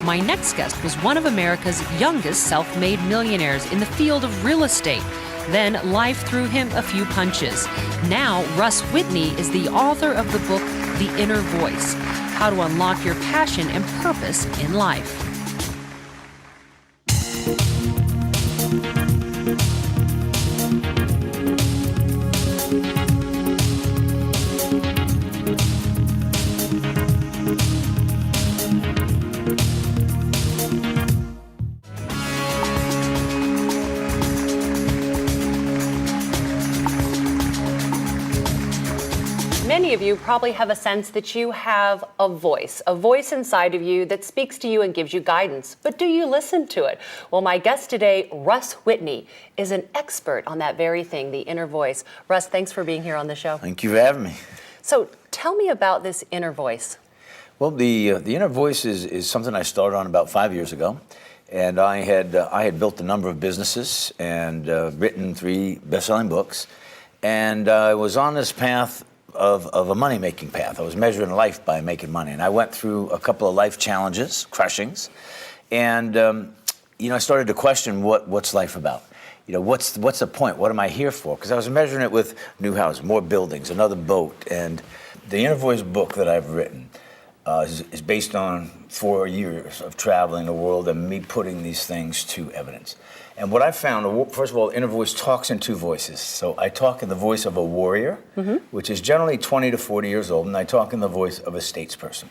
My next guest was one of America's youngest self-made millionaires in the field of real estate. Then life threw him a few punches. Now, Russ Whitney is the author of the book, The Inner Voice: How to Unlock Your Passion and Purpose in Life. Many of you probably have a sense that you have a voice inside of you that speaks to you and gives you guidance. But do you listen to it? Well, my guest today, Russ Whitney, is an expert on that very thing, the inner voice. Russ, thanks for being here on the show. Thank you for having me. So tell me about this inner voice. Well, the inner voice is something I started on about 5 years ago. And I had built a number of businesses and written 3 best-selling books. And I was on this path of a money-making path. I was measuring life by making money. And I went through a couple of life challenges, crushings. And, I started to question what's life about? What's the point? What am I here for? Because I was measuring it with new houses, more buildings, another boat. And the Inner Voice book that I've written is based on 4 years of traveling the world and me putting these things to evidence. And what I found, first of all, Inner Voice talks in 2 voices. So I talk in the voice of a warrior, which is generally 20 to 40 years old, and I talk in the voice of a statesperson.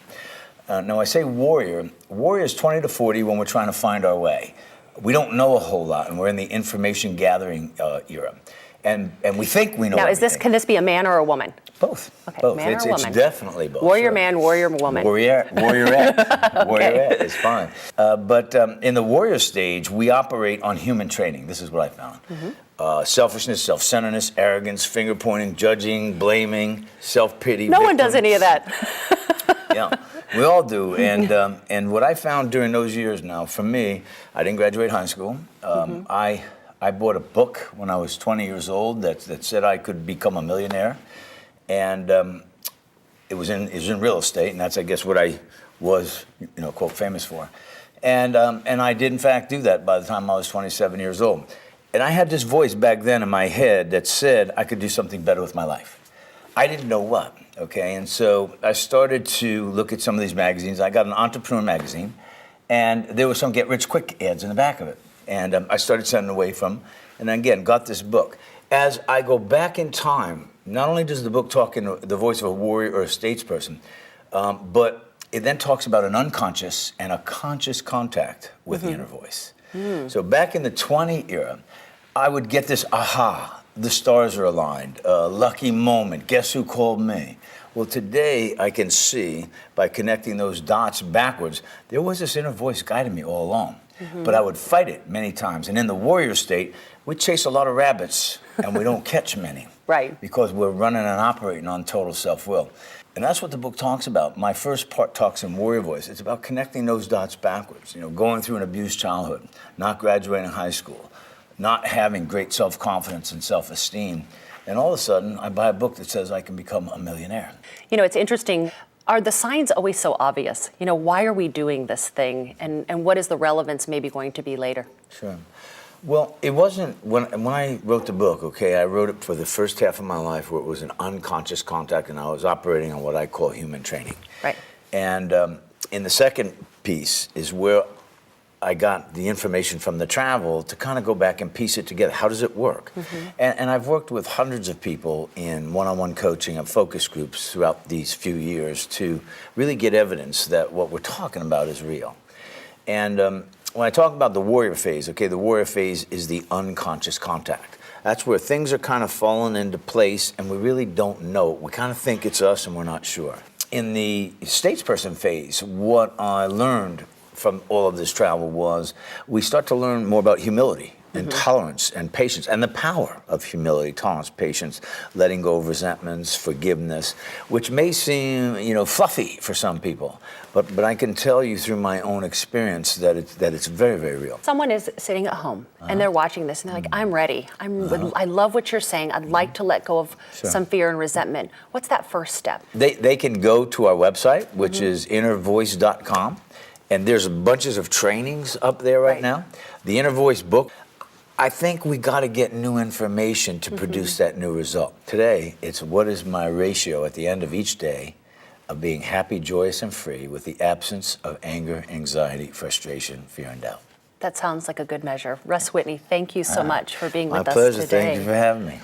Now I say warrior. Warrior is 20 to 40 when we're trying to find our way. We don't know a whole lot, and we're in the information gathering era. And we think we know Now, everything. can this be a man or a woman? Both. Okay, both. Man or woman? It's definitely both. Warrior man, warrior woman. Warriorette. Okay. Warriorette is fine. But in the warrior stage, we operate on human training. This is what I found. Selfishness, self-centeredness, arrogance, finger-pointing, judging, blaming, self-pity. No one does any of that. Yeah, we all do. And what I found during those years now, for me, I didn't graduate high school. I bought a book when I was 20 years old that said I could become a millionaire. And it was in real estate, and that's, I guess, what I was, quote, famous for. And I did, in fact, do that by the time I was 27 years old. And I had this voice back then in my head that said I could do something better with my life. I didn't know what, okay? And so I started to look at some of these magazines. I got an Entrepreneur magazine, and there were some get-rich-quick ads in the back of it. And I started sending away from, and then again, got this book. As I go back in time, not only does the book talk in the voice of a warrior or a statesperson, but it then talks about an unconscious and a conscious contact with the inner voice. So back in the 20 era, I would get this aha, the stars are aligned, lucky moment, guess who called me? Well, today I can see, by connecting those dots backwards, there was this inner voice guiding me all along. But I would fight it many times. And in the warrior state, we chase a lot of rabbits, and we don't catch many. Right. Because we're running and operating on total self-will. And that's what the book talks about. My first part talks in warrior voice. It's about connecting those dots backwards. Going through an abused childhood, not graduating high school, not having great self-confidence and self-esteem. And all of a sudden, I buy a book that says I can become a millionaire. It's interesting. Are the signs always so obvious? Why are we doing this thing? And what is the relevance maybe going to be later? Sure. Well, it wasn't, when I wrote the book, okay, I wrote it for the first half of my life where it was an unconscious contact and I was operating on what I call human training. Right. And in the second piece is where I got the information from the travel to kind of go back and piece it together. How does it work? And I've worked with hundreds of people in one-on-one coaching and focus groups throughout these few years to really get evidence that what we're talking about is real. And when I talk about the warrior phase, okay, the warrior phase is the unconscious contact. That's where things are kind of falling into place and we really don't know. We kind of think it's us and we're not sure. In the statesperson phase, what I learned from all of this travel was we start to learn more about humility and tolerance and patience and the power of humility, tolerance, patience, letting go of resentments, forgiveness, which may seem, fluffy for some people. But I can tell you through my own experience that it's very, very real. Someone is sitting at home and they're watching this and they're like, I'm ready. I love what you're saying. I'd like to let go of some fear and resentment. What's that first step? They can go to our website, which is innervoice.com. and there's bunches of trainings up there right now. The Inner Voice book, I think we got to get new information to produce that new result. Today, it's what is my ratio at the end of each day of being happy, joyous, and free with the absence of anger, anxiety, frustration, fear, and doubt. That sounds like a good measure. Russ Whitney, thank you so much for being with us today. My pleasure. today. Thank you for having me.